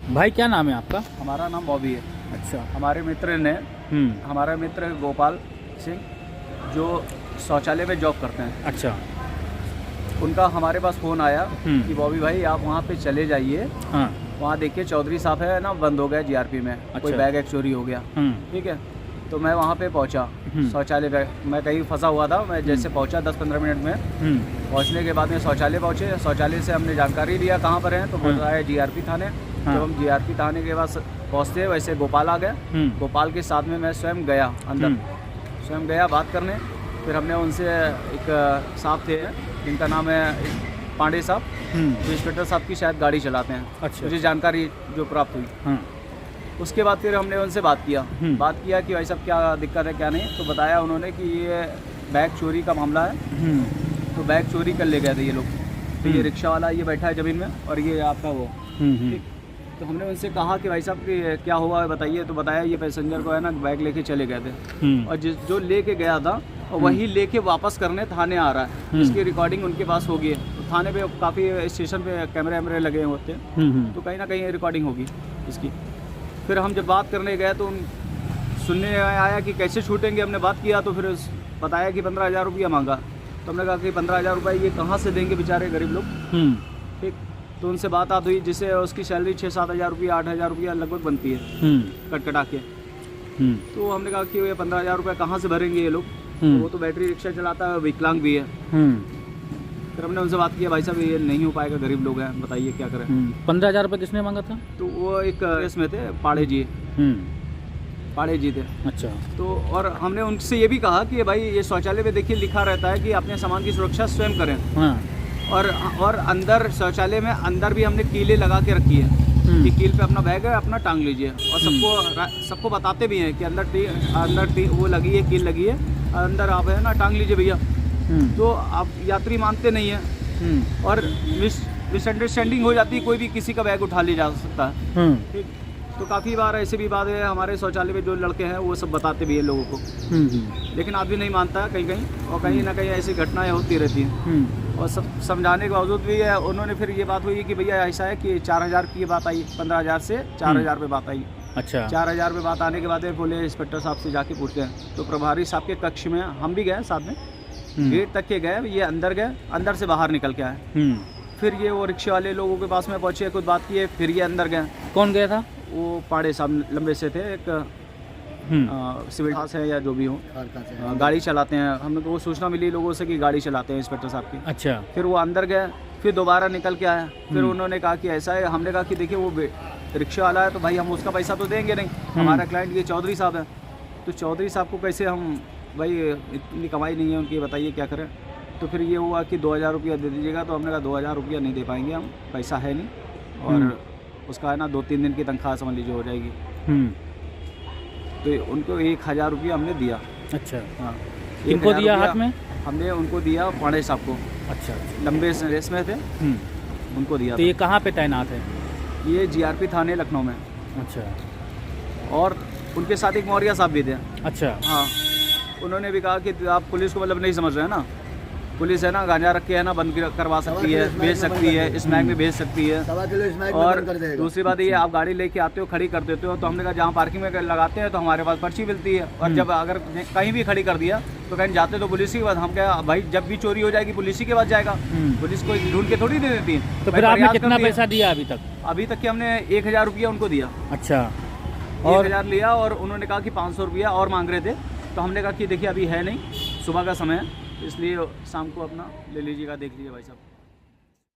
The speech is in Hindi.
भाई क्या नाम है आपका? हमारा नाम बॉबी है। अच्छा। हमारे मित्र ने हमारा मित्र गोपाल सिंह जो शौचालय में जॉब करते हैं, अच्छा। उनका हमारे पास फ़ोन आया कि बॉबी भाई आप वहाँ पे चले जाइए, हाँ। वहाँ देखिए चौधरी साहब है ना, बंद हो गया जीआरपी में। अच्छा। कोई बैग एक चोरी हो गया। ठीक है, तो मैं वहाँ पे पहुँचा शौचालय पे। मैं कहीं फंसा हुआ था, मैं जैसे पहुँचा 10-15 मिनट में। पहुँचने के बाद में शौचालय पहुँचे। शौचालय से हमने जानकारी लिया कहाँ पर हैं, तो बताया जीआरपी थाने। जब हम जीआरपी थाने के पास पहुँचते वैसे गोपाल आ गए। गोपाल के साथ में मैं स्वयं गया अंदर, स्वयं गया बात करने। फिर हमने उनसे, एक साहब थे जिनका नाम है पांडे साहब, जो इंस्पेक्टर साहब की शायद गाड़ी चलाते हैं। अच्छा। मुझे जानकारी जो प्राप्त हुई, उसके बाद फिर हमने उनसे बात किया कि भाई साहब क्या दिक्कत है क्या नहीं। तो बताया उन्होंने कि ये बैग चोरी का मामला है। तो बैग चोरी कर ले गए थे ये लोग। तो ये रिक्शा वाला ये बैठा है ज़मीन में और ये आपका वो। ठीक। तो हमने उनसे कहा कि भाई साहब कि क्या हुआ है बताइए। तो बताया ये पैसेंजर को है ना बैग लेके चले गए थे, और जो लेके गया था वही लेके वापस करने थाने आ रहा है। इसकी रिकॉर्डिंग उनके पास होगी। तो थाने पे काफ़ी स्टेशन पे कैमरे वैमरे लगे होते हैं, तो कहीं ना कहीं रिकॉर्डिंग होगी इसकी। फिर हम जब बात करने गए तो सुनने आया कि कैसे छूटेंगे। हमने बात किया तो फिर बताया कि 15,000 रुपया मांगा। तो हमने कहा कि 15,000 रुपये ये कहाँ से देंगे बेचारे गरीब लोग। ठीक। तो उनसे बात हुई, जिससे उसकी सैलरी 6-7 हज़ार रुपया 8 हज़ार रुपया लगभग बनती है कटकटा के। तो हमने कहा कि ये 15,000 रुपये कहाँ से भरेंगे ये लोग। तो वो तो बैटरी रिक्शा चलाता है, विकलांग भी है। फिर हमने उनसे बात किया, भाई साहब ये नहीं हो पाएगा, गरीब लोग हैं, बताइए क्या करें। 15,000 रुपये किसने मांगा था? तो वो एक इसमें थे पाड़े जी थे। अच्छा। तो और हमने उनसे ये भी कहा कि भाई ये शौचालय में देखिए लिखा रहता है कि अपने सामान की सुरक्षा स्वयं करें। और अंदर शौचालय में अंदर भी हमने कीलें लगा के रखी है कि कील पे अपना बैग है, अपना टांग लीजिए। और सबको बताते भी हैं कि अंदर वो लगी है, कील लगी है, अंदर आप है ना टांग लीजिए भैया। तो आप यात्री मानते नहीं हैं और मिसअंडरस्टैंडिंग हो जाती है, कोई भी किसी का बैग उठा ले जा सकता है। ठीक। तो काफ़ी बार ऐसे भी बात है, हमारे शौचालय में जो लड़के हैं वो सब बताते भी हैं लोगों को, लेकिन आदमी नहीं मानता है कहीं कहीं, और कहीं ना कहीं ऐसी घटनाएं होती रहती हैं। और सब समझाने के बावजूद भी है, उन्होंने फिर ये बात हुई कि भैया ऐसा है कि 4,000 की बात आई, 15,000 से 4,000 पे बात आई। अच्छा। 4,000 पे बात आने के बाद बोले इंस्पेक्टर साहब से जाके पूछते हैं। तो प्रभारी साहब के कक्ष में हम भी गए साथ में, गेट तक के गए, ये अंदर गए, अंदर से बाहर निकल के आए। फिर ये वो रिक्शे वाले लोगों के पास में पहुँचे, कुछ बात किए, फिर ये अंदर गए। कौन गया था? वो पाड़े साहब लंबे से थे, एक सिविल खास है या जो भी हो, गाड़ी चलाते हैं। हमें वो सूचना मिली लोगों से कि गाड़ी चलाते हैं इंस्पेक्टर साहब की। अच्छा। फिर वो अंदर गए, फिर दोबारा निकल के आया। फिर उन्होंने कहा कि ऐसा है, हमने कहा कि देखिए वो रिक्शा वाला है तो भाई हम उसका पैसा तो देंगे नहीं, हमारा क्लाइंट ये चौधरी साहब है, तो चौधरी साहब को कैसे हम, भाई इतनी कमाई नहीं है उनकी, बताइए क्या करें। तो फिर ये हुआ कि 2,000 रुपया दे दीजिएगा। तो हमने कहा 2,000 रुपया नहीं दे पाएंगे हम, पैसा है नहीं, और उसका है ना 2-3 दिन की तनख्वाह समझ लीजिए हो जाएगी। तो उनको 1,000 रुपया हमने दिया। अच्छा। हाँ। किनको दिया हाथ में? हमने उनको दिया पांडे साहब को। अच्छा। लंबे रेस में थे, उनको दिया। तो ये कहाँ पे तैनात है? ये जीआरपी थाने लखनऊ में। अच्छा। और उनके साथ एक मौर्या साहब भी थे। अच्छा। हाँ। उन्होंने भी कहा कि आप पुलिस को मतलब नहीं समझ रहे हैं ना, पुलिस है ना गांजा रख के है ना बंद करवा सकती है, बेच सकती है, स्मैक में बेच सकती है। और दूसरी बात ये, आप गाड़ी लेके आते हो, खड़ी कर देते हो, तो हमने कहा जहाँ पार्किंग में लगाते हैं तो हमारे पास पर्ची मिलती है, और जब अगर कहीं भी खड़ी कर दिया तो कहीं जाते तो पुलिस के पास। हम क्या भाई, जब भी चोरी हो जाएगी पुलिस के पास जाएगा, पुलिस को ढूंढ के थोड़ी दे देती है। तो फिर आपने कितना पैसा दिया अभी तक? अभी तक के हमने 1,000 रुपया उनको दिया। अच्छा। 1,000 लिया, और उन्होंने कहा कि 500 रुपया और मांग रहे थे। तो हमने कहा कि देखिए अभी है नहीं, सुबह का समय है, इसलिए शाम को अपना ले लीजिएगा, देख लीजिए भाई साहब।